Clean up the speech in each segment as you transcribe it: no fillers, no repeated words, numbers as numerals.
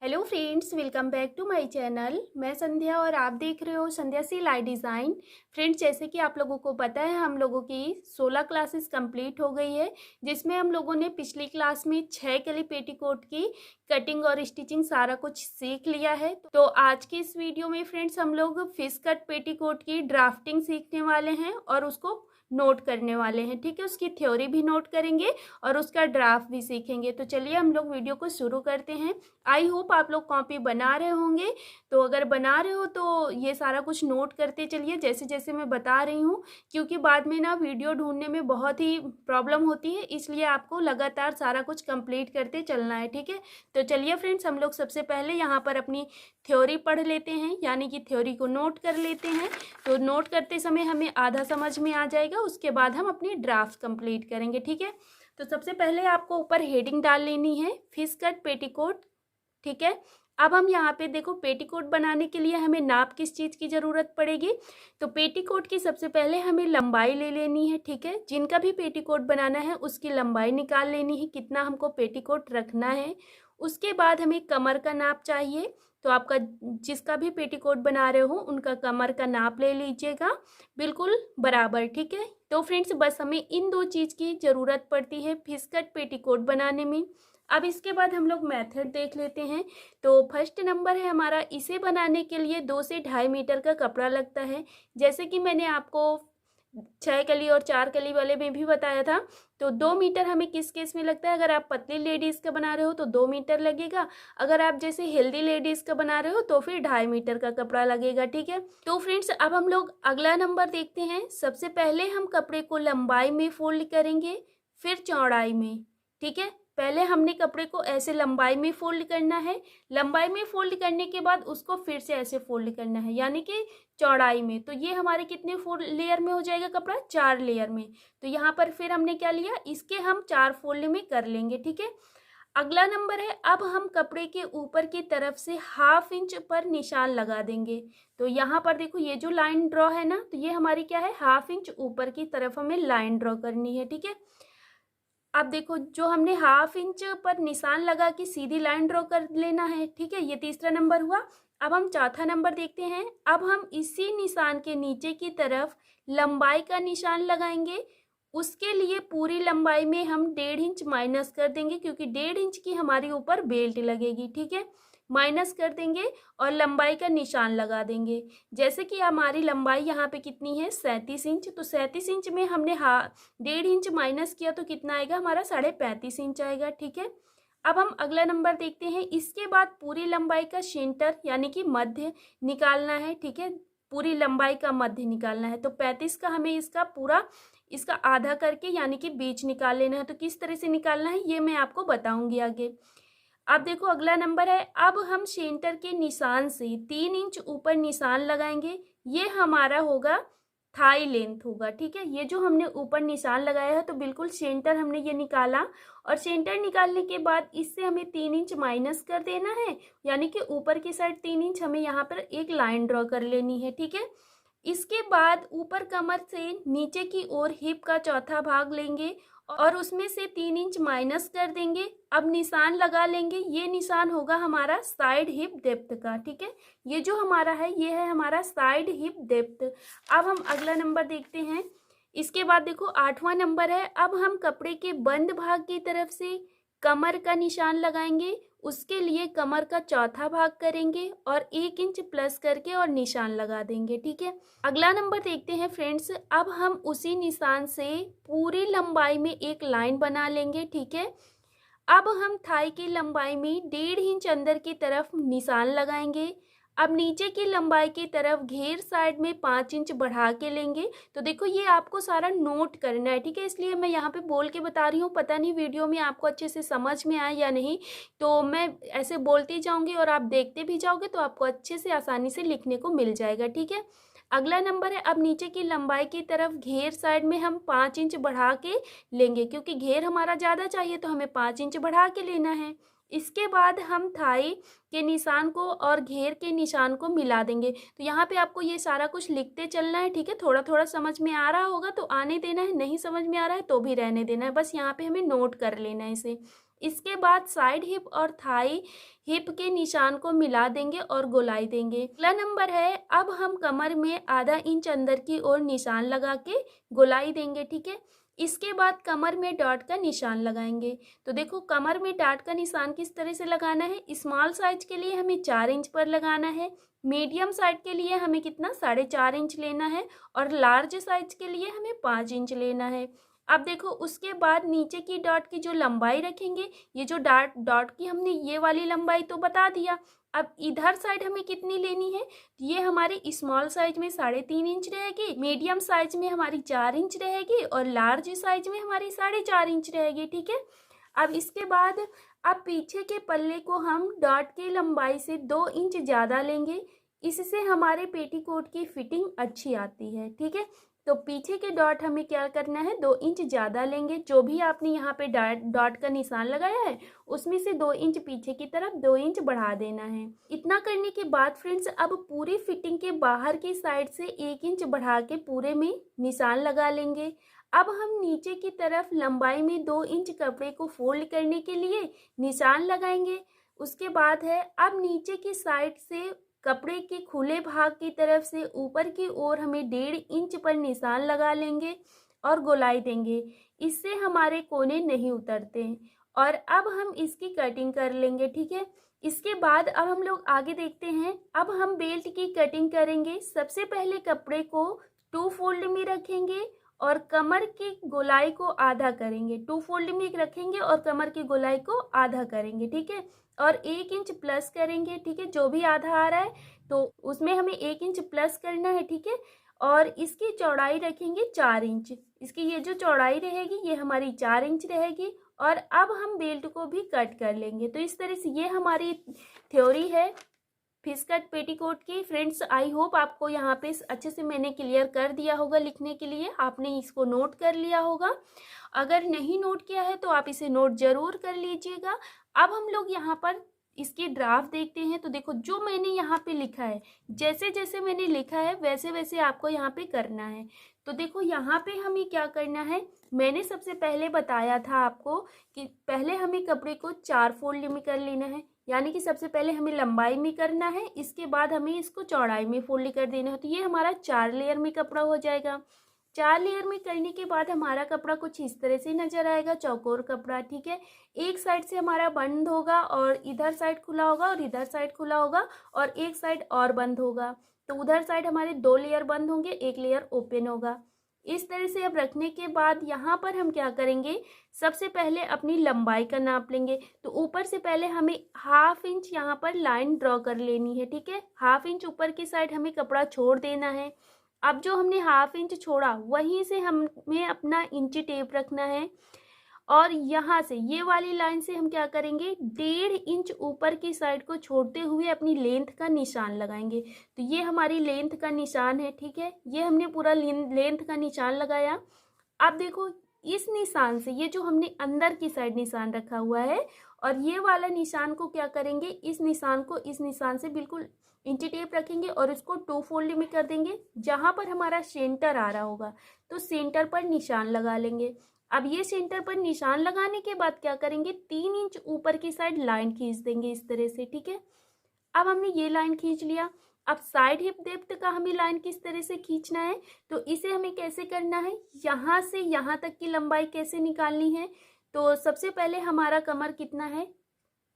Hello friends, welcome back to my channel. मैं संध्या और आप देख रहे हो संध्या सिलाई डिज़ाइन। फ्रेंड्स, जैसे कि आप लोगों को पता है, हम लोगों की 16 क्लासेस कंप्लीट हो गई है, जिसमें हम लोगों ने पिछली क्लास में 6 कली पेटीकोट की कटिंग और स्टिचिंग सारा कुछ सीख लिया है। तो आज की इस वीडियो में फ्रेंड्स हम लोग फिश कट पेटीकोट की ड्राफ्टिंग सीखने वाले हैं और उसको नोट करने वाले हैं। ठीक है, उसकी थ्योरी भी नोट करेंगे और उसका ड्राफ्ट भी सीखेंगे। तो चलिए हम लोग वीडियो को शुरू करते हैं। आई होप आप लोग कॉपी बना रहे होंगे। तो अगर बना रहे हो तो ये सारा कुछ नोट करते चलिए जैसे जैसे मैं बता रही हूँ, क्योंकि बाद में ना वीडियो ढूंढने में बहुत ही प्रॉब्लम होती है, इसलिए आपको लगातार सारा कुछ कंप्लीट करते चलना है। ठीक है, तो चलिए फ्रेंड्स, हम लोग सबसे पहले यहाँ पर अपनी थ्योरी पढ़ लेते हैं, यानी कि थ्योरी को नोट कर लेते हैं। तो नोट करते समय हमें आधा समझ में आ जाएगा, उसके बाद हम अपनी ड्राफ्ट कंप्लीट करेंगे। ठीक है, तो सबसे पहले आपको ऊपर हेडिंग डाल लेनी है, फिश कट पेटीकोट। ठीक है, अब हम यहाँ पे देखो, पेटीकोट बनाने के लिए हमें नाप किस चीज़ की ज़रूरत पड़ेगी। तो पेटीकोट की सबसे पहले हमें लंबाई ले लेनी है। ठीक है, जिनका भी पेटीकोट बनाना है उसकी लंबाई निकाल लेनी है, कितना हमको पेटीकोट रखना है। उसके बाद हमें कमर का नाप चाहिए। तो आपका जिसका भी पेटीकोट बना रहे हो उनका कमर का नाप ले लीजिएगा, बिल्कुल बराबर। ठीक है, तो फ्रेंड्स बस हमें इन दो चीज़ की ज़रूरत पड़ती है फिश कट पेटीकोट बनाने में। अब इसके बाद हम लोग मेथड देख लेते हैं। तो फर्स्ट नंबर है हमारा, इसे बनाने के लिए 2 से 2.5 मीटर का कपड़ा लगता है। जैसे कि मैंने आपको 6 कली और 4 कली वाले में भी बताया था। तो 2 मीटर हमें किस केस में लगता है, अगर आप पतली लेडीज़ का बना रहे हो तो 2 मीटर लगेगा। अगर आप जैसे हेल्दी लेडीज़ का बना रहे हो तो फिर 2.5 मीटर का कपड़ा लगेगा। ठीक है, तो फ्रेंड्स अब हम लोग अगला नंबर देखते हैं। सबसे पहले हम कपड़े को लंबाई में फोल्ड करेंगे, फिर चौड़ाई में। ठीक है, पहले हमने कपड़े को ऐसे लंबाई में फोल्ड करना है, लंबाई में फोल्ड करने के बाद उसको फिर से ऐसे फोल्ड करना है, यानी कि चौड़ाई में। तो ये हमारे कितने लेयर में हो जाएगा कपड़ा, 4 लेयर में। तो यहाँ पर फिर हमने क्या लिया, इसके हम 4 फोल्ड में कर लेंगे। ठीक है, अगला नंबर है, अब हम कपड़े के ऊपर की तरफ से 1/2 इंच पर निशान लगा देंगे। तो यहाँ पर देखो, ये जो लाइन ड्रॉ है ना, तो ये हमारी क्या है, 1/2 इंच ऊपर की तरफ हमें लाइन ड्रॉ करनी है। ठीक है, अब देखो, जो हमने 1/2 इंच पर निशान लगा के सीधी लाइन ड्रॉ कर लेना है। ठीक है, ये तीसरा नंबर हुआ। अब हम चौथा नंबर देखते हैं। अब हम इसी निशान के नीचे की तरफ लंबाई का निशान लगाएंगे। उसके लिए पूरी लंबाई में हम 1.5 इंच माइनस कर देंगे, क्योंकि 1.5 इंच की हमारी ऊपर बेल्ट लगेगी। ठीक है, माइनस कर देंगे और लंबाई का निशान लगा देंगे। जैसे कि हमारी लंबाई यहाँ पे कितनी है, 37 इंच। तो 37 इंच में हमने 1.5 इंच माइनस किया तो कितना आएगा हमारा, 35.5 इंच आएगा। ठीक है, अब हम अगला नंबर देखते हैं। इसके बाद पूरी लंबाई का सेंटर यानी कि मध्य निकालना है। ठीक है, पूरी लंबाई का मध्य निकालना है। तो 35 का हमें इसका पूरा, इसका आधा करके यानी कि बीच निकाल लेना है। तो किस तरह से निकालना है ये मैं आपको बताऊंगी आगे। अब देखो अगला नंबर है, अब हम सेंटर के निशान से 3 इंच ऊपर निशान लगाएंगे। ये हमारा होगा थाई लेंथ होगा। ठीक है, ये जो हमने ऊपर निशान लगाया है, तो बिल्कुल सेंटर हमने ये निकाला, और सेंटर निकालने के बाद इससे हमें 3 इंच माइनस कर देना है, यानी कि ऊपर की साइड 3 इंच हमें यहाँ पर एक लाइन ड्रॉ कर लेनी है। ठीक है, इसके बाद ऊपर कमर से नीचे की ओर हिप का चौथा भाग लेंगे और उसमें से 3 इंच माइनस कर देंगे। अब निशान लगा लेंगे, ये निशान होगा हमारा साइड हिप डेप्थ का। ठीक है, ये जो हमारा है ये है हमारा साइड हिप डेप्थ। अब हम अगला नंबर देखते हैं। इसके बाद देखो 8वां नंबर है, अब हम कपड़े के बंद भाग की तरफ से कमर का निशान लगाएंगे। उसके लिए कमर का चौथा भाग करेंगे और 1 इंच प्लस करके और निशान लगा देंगे। ठीक है, अगला नंबर देखते हैं फ्रेंड्स। अब हम उसी निशान से पूरी लंबाई में एक लाइन बना लेंगे। ठीक है, अब हम थाई की लंबाई में 1.5 इंच अंदर की तरफ निशान लगाएंगे। अब नीचे की लंबाई की तरफ घेर साइड में 5 इंच बढ़ा के लेंगे। तो देखो, ये आपको सारा नोट करना है। ठीक है, इसलिए मैं यहाँ पे बोल के बता रही हूँ, पता नहीं वीडियो में आपको अच्छे से समझ में आए या नहीं। तो मैं ऐसे बोलती जाऊँगी और आप देखते भी जाओगे, तो आपको अच्छे से आसानी से लिखने को मिल जाएगा। ठीक है, अगला नंबर है, अब नीचे की लंबाई की तरफ घेर साइड में हम 5 इंच बढ़ा के लेंगे, क्योंकि घेर हमारा ज़्यादा चाहिए तो हमें 5 इंच बढ़ा के लेना है। इसके बाद हम थाई के निशान को और घेर के निशान को मिला देंगे। तो यहाँ पे आपको ये सारा कुछ लिखते चलना है। ठीक है, थोड़ा थोड़ा समझ में आ रहा होगा तो आने देना है, नहीं समझ में आ रहा है तो भी रहने देना है, बस यहाँ पे हमें नोट कर लेना है इसे। इसके बाद साइड हिप और थाई हिप के निशान को मिला देंगे और गोलाई देंगे। अगला नंबर है, अब हम कमर में आधा इंच अंदर की ओर निशान लगा के गोलाई देंगे, ठीक है। इसके बाद कमर में डॉट का निशान लगाएंगे। तो देखो कमर में डॉट का निशान किस तरह से लगाना है। स्मॉल साइज के लिए हमें 4 इंच पर लगाना है, मीडियम साइज के लिए हमें कितना 4.5 इंच लेना है और लार्ज साइज के लिए हमें 5 इंच लेना है। अब देखो उसके बाद नीचे की डॉट की जो लंबाई रखेंगे, ये जो डॉट की हमने ये वाली लंबाई तो बता दिया। अब इधर साइड हमें कितनी लेनी है, ये हमारे स्मॉल साइज में 3.5 इंच रहेगी, मीडियम साइज में हमारी 4 इंच रहेगी और लार्ज साइज में हमारी 4.5 इंच रहेगी, ठीक है। अब इसके बाद अब पीछे के पल्ले को हम डॉट की लंबाई से 2 इंच ज़्यादा लेंगे, इससे हमारे पेटीकोट की फिटिंग अच्छी आती है, ठीक है। तो पीछे के डॉट हमें क्या करना है, 2 इंच ज़्यादा लेंगे। जो भी आपने यहाँ पे डॉट का निशान लगाया है उसमें से 2 इंच पीछे की तरफ 2 इंच बढ़ा देना है। इतना करने के बाद फ्रेंड्स अब पूरी फिटिंग के बाहर की साइड से 1 इंच बढ़ा के पूरे में निशान लगा लेंगे। अब हम नीचे की तरफ लंबाई में 2 इंच कपड़े को फोल्ड करने के लिए निशान लगाएंगे। उसके बाद है, अब नीचे की साइड से कपड़े के खुले भाग की तरफ से ऊपर की ओर हमें 1.5 इंच पर निशान लगा लेंगे और गोलाई देंगे, इससे हमारे कोने नहीं उतरते। और अब हम इसकी कटिंग कर लेंगे, ठीक है। इसके बाद अब हम लोग आगे देखते हैं। अब हम बेल्ट की कटिंग करेंगे। सबसे पहले कपड़े को 2 फोल्ड में रखेंगे और कमर की गोलाई को आधा करेंगे। 2 फोल्ड में रखेंगे और कमर की गोलाई को आधा करेंगे, ठीक है। और 1 इंच प्लस करेंगे, ठीक है। जो भी आधा आ रहा है तो उसमें हमें 1 इंच प्लस करना है, ठीक है। और इसकी चौड़ाई रखेंगे 4 इंच। इसकी ये जो चौड़ाई रहेगी ये हमारी 4 इंच रहेगी। और अब हम बेल्ट को भी कट कर लेंगे। तो इस तरह से ये हमारी थ्योरी है फिश कट पेटीकोट की। फ्रेंड्स आई होप आपको यहाँ पे अच्छे से मैंने क्लियर कर दिया होगा। लिखने के लिए आपने इसको नोट कर लिया होगा। अगर नहीं नोट किया है तो आप इसे नोट जरूर कर लीजिएगा। अब हम लोग यहाँ पर इसकी ड्राफ्ट देखते हैं। तो देखो जो मैंने यहाँ पे लिखा है, जैसे जैसे मैंने लिखा है वैसे वैसे आपको यहाँ पे करना है। तो देखो यहाँ पे हमें क्या करना है, मैंने सबसे पहले बताया था आपको कि पहले हमें कपड़े को 4 फोल्ड में कर लेना है। यानी कि सबसे पहले हमें लंबाई में करना है, इसके बाद हमें इसको चौड़ाई में फोल्ड कर देना है। तो ये हमारा 4 लेयर में कपड़ा हो जाएगा। 4 लेयर में करने के बाद हमारा कपड़ा कुछ इस तरह से नजर आएगा, चौकोर कपड़ा, ठीक है। एक साइड से हमारा बंद होगा और इधर साइड खुला होगा और इधर साइड खुला होगा और एक साइड और बंद होगा। तो उधर साइड हमारे 2 लेयर बंद होंगे, 1 लेयर ओपन होगा। इस तरह से अब रखने के बाद यहाँ पर हम क्या करेंगे, सबसे पहले अपनी लंबाई का नाप लेंगे। तो ऊपर से पहले हमें 1/2 इंच यहाँ पर लाइन ड्रॉ कर लेनी है, ठीक है। 1/2 इंच ऊपर की साइड हमें कपड़ा छोड़ देना है। अब जो हमने 1/2 इंच छोड़ा वहीं से हमें अपना इंची टेप रखना है और यहाँ से ये वाली लाइन से हम क्या करेंगे, 1.5 इंच ऊपर की साइड को छोड़ते हुए अपनी लेंथ का निशान लगाएंगे। तो ये हमारी लेंथ का निशान है, ठीक है। ये हमने पूरा लेंथ का निशान लगाया। अब देखो इस निशान से, ये जो हमने अंदर की साइड निशान रखा हुआ है और ये वाला निशान को क्या करेंगे, इस निशान को इस निशान से बिल्कुल इंची टेप रखेंगे और इसको 2 फोल्ड में कर देंगे। जहाँ पर हमारा सेंटर आ रहा होगा तो सेंटर पर निशान लगा लेंगे। अब ये सेंटर पर निशान लगाने के बाद क्या करेंगे, 3 इंच ऊपर की साइड लाइन खींच देंगे इस तरह से, ठीक है। अब हमने ये लाइन खींच लिया। अब साइड हिप डेप्थ का हमें लाइन किस तरह से खींचना है, तो इसे हमें कैसे करना है, यहाँ से यहाँ तक की लंबाई कैसे निकालनी है। तो सबसे पहले हमारा कमर कितना है,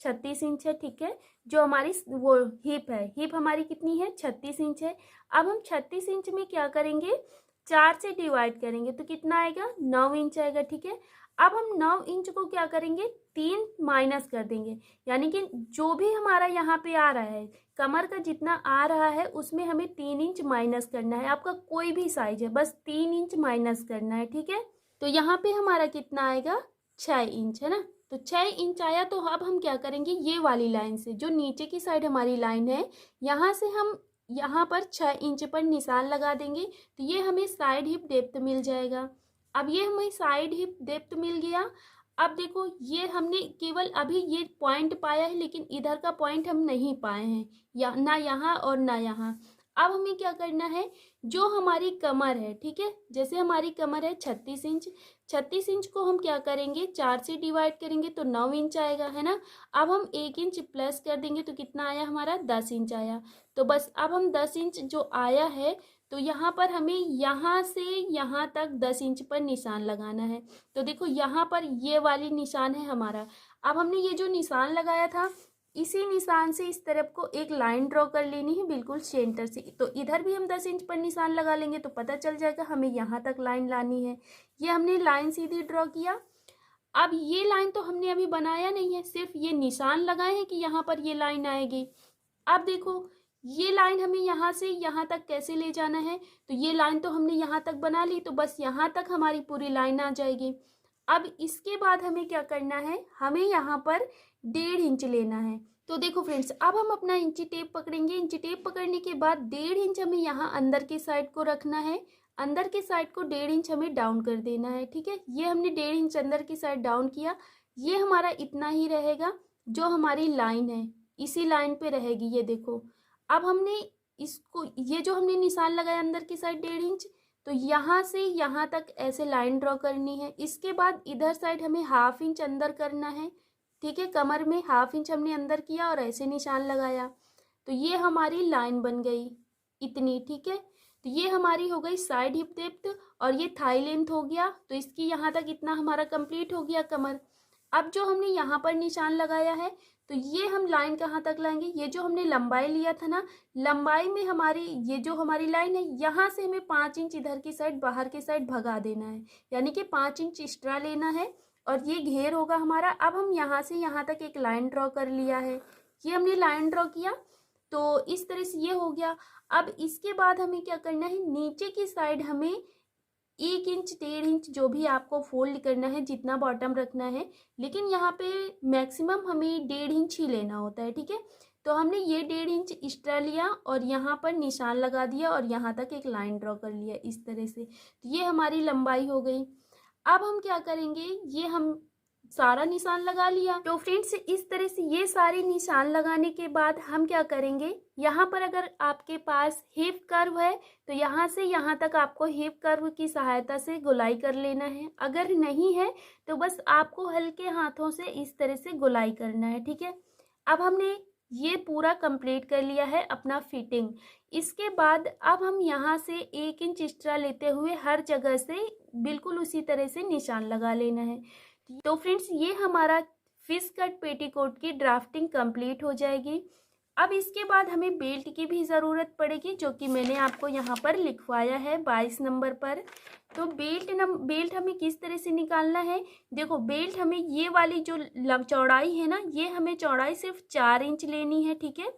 36 इंच है, ठीक है। जो हमारी वो हिप है, हिप हमारी कितनी है, 36 इंच है। अब हम 36 इंच में क्या करेंगे, 4 से डिवाइड करेंगे तो कितना आएगा, 9 इंच आएगा, ठीक है। अब हम 9 इंच को क्या करेंगे, 3 माइनस कर देंगे। यानी कि जो भी हमारा यहाँ पे आ रहा है, कमर का जितना आ रहा है उसमें हमें 3 इंच माइनस करना है। आपका कोई भी साइज है, बस 3 इंच माइनस करना है, ठीक है। तो यहाँ पे हमारा कितना आएगा, 6 इंच है ना। तो 6 इंच आया। तो अब हम क्या करेंगे, ये वाली लाइन से जो नीचे की साइड हमारी लाइन है, यहाँ से हम यहाँ पर 6 इंच पर निशान लगा देंगे। तो ये हमें साइड हिप डेप्थ मिल जाएगा। अब ये हमें साइड हिप डेप्थ मिल गया। अब देखो ये हमने केवल अभी ये पॉइंट पाया है, लेकिन इधर का पॉइंट हम नहीं पाए हैं, या ना यहाँ और ना यहाँ। अब हमें क्या करना है, जो हमारी कमर है, ठीक है, जैसे हमारी कमर है 36 इंच, 36 इंच को हम क्या करेंगे, 4 से डिवाइड करेंगे तो 9 इंच आएगा, है ना। अब हम 1 इंच प्लस कर देंगे तो कितना आया हमारा, 10 इंच आया। तो बस अब हम 10 इंच जो आया है, तो यहाँ पर हमें यहाँ से यहाँ तक 10 इंच पर निशान लगाना है। तो देखो यहाँ पर ये वाली निशान है हमारा। अब हमने ये जो निशान लगाया था, इसी निशान से इस तरफ को एक लाइन ड्रॉ कर लेनी है बिल्कुल सेंटर से। तो इधर भी हम 10 इंच पर निशान लगा लेंगे तो पता चल जाएगा हमें यहाँ तक लाइन लानी है। ये हमने लाइन सीधी ड्रॉ किया। अब ये लाइन तो हमने अभी बनाया नहीं है, सिर्फ ये निशान लगाए हैं कि यहाँ पर ये लाइन आएगी। अब देखो ये लाइन हमें यहाँ से यहाँ तक कैसे ले जाना है, तो ये लाइन तो हमने यहाँ तक बना ली, तो बस यहाँ तक हमारी पूरी लाइन आ जाएगी। अब इसके बाद हमें क्या करना है, हमें यहाँ पर 1.5 इंच लेना है। तो देखो फ्रेंड्स, अब हम अपना इंची टेप पकड़ेंगे। इंची टेप पकड़ने के बाद 1.5 इंच हमें यहाँ अंदर की साइड को रखना है। अंदर की साइड को 1.5 इंच हमें डाउन कर देना है, ठीक है। ये हमने 1.5 इंच अंदर की साइड डाउन किया। ये हमारा इतना ही रहेगा, जो हमारी लाइन है इसी लाइन पे रहेगी, ये देखो। अब हमने इसको, ये जो हमने निशान लगाया अंदर की साइड 1.5 इंच, तो यहाँ से यहाँ तक ऐसे लाइन ड्रॉ करनी है। इसके बाद इधर साइड हमें 1/2 इंच अंदर करना है, ठीक है। कमर में 1/2 इंच हमने अंदर किया और ऐसे निशान लगाया, तो ये हमारी लाइन बन गई इतनी, ठीक है। तो ये हमारी हो गई साइड हिप डेप्थ और ये थाई लेंथ हो गया। तो इसकी यहाँ तक इतना हमारा कंप्लीट हो गया कमर। अब जो हमने यहाँ पर निशान लगाया है, तो ये हम लाइन कहाँ तक लाएंगे, ये जो हमने लंबाई लिया था ना, लंबाई में हमारी ये जो हमारी लाइन है, यहाँ से हमें 5 इंच इधर की साइड बाहर की साइड भगा देना है, यानी कि 5 इंच एक्स्ट्रा लेना है और ये घेर होगा हमारा। अब हम यहाँ से यहाँ तक एक लाइन ड्रॉ कर लिया है, ये हमने लाइन ड्रॉ किया, तो इस तरह से ये हो गया। अब इसके बाद हमें क्या करना है, नीचे की साइड हमें 1 इंच 1.5 इंच जो भी आपको फोल्ड करना है, जितना बॉटम रखना है, लेकिन यहाँ पे मैक्सिमम हमें 1.5 इंच ही लेना होता है, ठीक है। तो हमने ये 1.5 इंच एक्स्ट्रा लिया और यहाँ पर निशान लगा दिया और यहाँ तक एक लाइन ड्रॉ कर लिया इस तरह से। तो ये हमारी लंबाई हो गई। अब हम क्या करेंगे, ये हम सारा निशान लगा लिया। तो फ्रेंड्स, इस तरह से ये सारे निशान लगाने के बाद हम क्या करेंगे, यहाँ पर अगर आपके पास हिप कर्व है तो यहाँ से यहाँ तक आपको हिप कर्व की सहायता से गोलाई कर लेना है। अगर नहीं है तो बस आपको हल्के हाथों से इस तरह से गोलाई करना है, ठीक है। अब हमने ये पूरा कंप्लीट कर लिया है अपना फिटिंग। इसके बाद अब हम यहाँ से 1 इंच एक्स्ट्रा लेते हुए हर जगह से बिल्कुल उसी तरह से निशान लगा लेना है। तो फ्रेंड्स, ये हमारा फिश कट पेटीकोट की ड्राफ्टिंग कंप्लीट हो जाएगी। अब इसके बाद हमें बेल्ट की भी ज़रूरत पड़ेगी, जो कि मैंने आपको यहाँ पर लिखवाया है 22 नंबर पर। तो बेल्ट हमें किस तरह से निकालना है, देखो बेल्ट हमें ये वाली जो चौड़ाई है ना, ये हमें चौड़ाई सिर्फ 4 इंच लेनी है, ठीक है।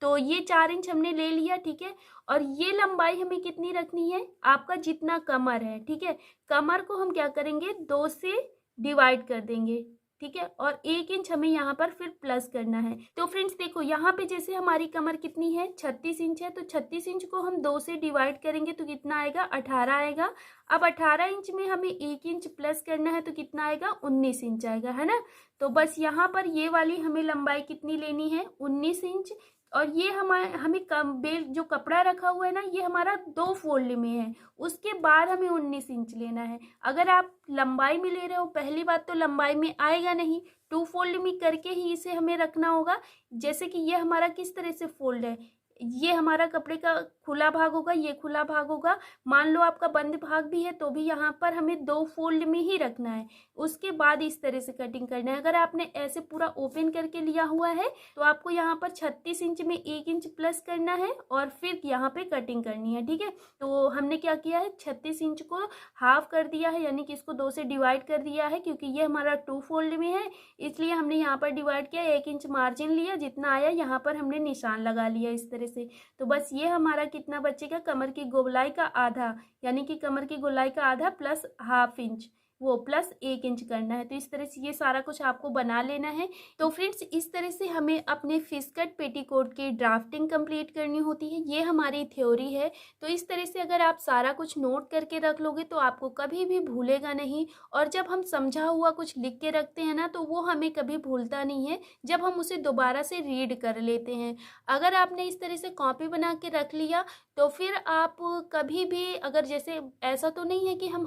तो ये 4 इंच हमने ले लिया, ठीक है। और ये लंबाई हमें कितनी रखनी है, आपका जितना कमर है, ठीक है। कमर को हम क्या करेंगे, 2 से डिवाइड कर देंगे, ठीक है। और 1 इंच हमें यहाँ पर फिर प्लस करना है। तो फ्रेंड्स देखो, यहाँ पे जैसे हमारी कमर कितनी है, 36 इंच है, तो 36 इंच को हम 2 से डिवाइड करेंगे तो कितना आएगा, 18 आएगा। अब 18 इंच में हमें 1 इंच प्लस करना है तो कितना आएगा, 19 इंच आएगा, है ना। तो बस यहाँ पर ये वाली हमें लंबाई कितनी लेनी है, 19 इंच। और ये हमें बेल्ट जो कपड़ा रखा हुआ है ना, ये हमारा 2 फोल्ड में है, उसके बाद हमें 19 इंच लेना है। अगर आप लंबाई में ले रहे हो, पहली बात तो लंबाई में आएगा नहीं, 2 फोल्ड में करके ही इसे हमें रखना होगा। जैसे कि ये हमारा किस तरह से फोल्ड है, ये हमारा कपड़े का खुला भाग होगा, ये खुला भाग होगा। मान लो आपका बंद भाग भी है तो भी यहाँ पर हमें 2 फोल्ड में ही रखना है, उसके बाद इस तरह से कटिंग करना है। अगर आपने ऐसे पूरा ओपन करके लिया हुआ है तो आपको यहाँ पर 36 इंच में 1 इंच प्लस करना है और फिर यहाँ पे कटिंग करनी है, ठीक है। तो हमने क्या किया है, 36 इंच को हाफ कर दिया है, यानी कि इसको 2 से डिवाइड कर दिया है, क्योंकि ये हमारा 2 फोल्ड में है, इसलिए हमने यहाँ पर डिवाइड किया, 1 इंच मार्जिन लिया, जितना आया यहाँ पर हमने निशान लगा लिया इस तरह से। तो बस ये हमारा कितना बचेगा, कमर की गोलाई का आधा, यानी कि कमर की गोलाई का आधा प्लस 1/2 इंच, वो प्लस 1 इंच करना है। तो इस तरह से ये सारा कुछ आपको बना लेना है। तो फ्रेंड्स इस तरह से हमें अपने फिश कट पेटीकोट की ड्राफ्टिंग कंप्लीट करनी होती है। ये हमारी थ्योरी है। तो इस तरह से अगर आप सारा कुछ नोट करके रख लोगे तो आपको कभी भी भूलेगा नहीं। और जब हम समझा हुआ कुछ लिख के रखते हैं ना तो वो हमें कभी भूलता नहीं है जब हम उसे दोबारा से रीड कर लेते हैं। अगर आपने इस तरह से कॉपी बना के रख लिया तो फिर आप कभी भी, अगर जैसे ऐसा तो नहीं है कि हम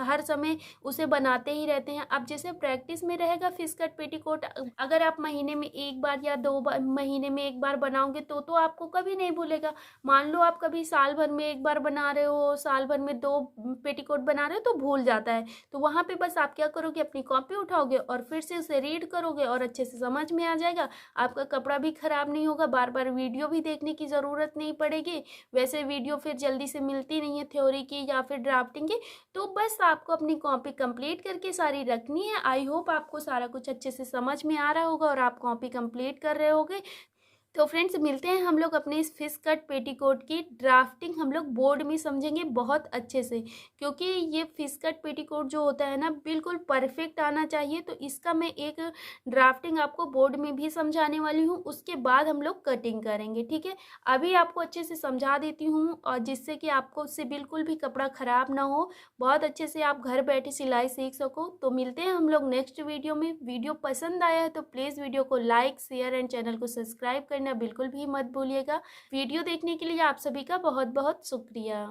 हर समय उसे बनाते ही रहते हैं। अब जैसे प्रैक्टिस में रहेगा फिश कट पेटीकोट, अगर आप महीने में एक बार या 2 बार, महीने में एक बार बनाओगे तो आपको कभी नहीं भूलेगा। मान लो आप कभी साल भर में एक बार बना रहे हो, साल भर में 2 पेटीकोट बना रहे हो तो भूल जाता है। तो वहाँ पे बस आप क्या करोगे, अपनी कॉपी उठाओगे और फिर से उसे रीड करोगे और अच्छे से समझ में आ जाएगा। आपका कपड़ा भी खराब नहीं होगा, बार बार वीडियो भी देखने की ज़रूरत नहीं पड़ेगी। वैसे वीडियो फिर जल्दी से मिलती नहीं है थ्योरी की या फिर ड्राफ्टिंग की। तो बस आपको अपनी कॉपी कंप्लीट करके सारी रखनी है। आई होप आपको सारा कुछ अच्छे से समझ में आ रहा होगा और आप कॉपी कंप्लीट कर रहे होगे। तो फ्रेंड्स मिलते हैं हम लोग अपने इस फिश कट पेटीकोट की ड्राफ्टिंग हम लोग बोर्ड में समझेंगे बहुत अच्छे से, क्योंकि ये फिश कट पेटीकोट जो होता है ना बिल्कुल परफेक्ट आना चाहिए। तो इसका मैं एक ड्राफ्टिंग आपको बोर्ड में भी समझाने वाली हूँ, उसके बाद हम लोग कटिंग करेंगे, ठीक है। अभी आपको अच्छे से समझा देती हूँ और जिससे कि आपको उससे बिल्कुल भी कपड़ा ख़राब ना हो, बहुत अच्छे से आप घर बैठे सिलाई सीख सको। तो मिलते हैं हम लोग नेक्स्ट वीडियो में। वीडियो पसंद आया है तो प्लीज़ वीडियो को लाइक शेयर एंड चैनल को सब्सक्राइब करना बिल्कुल भी मत भूलिएगा। वीडियो देखने के लिए आप सभी का बहुत बहुत शुक्रिया।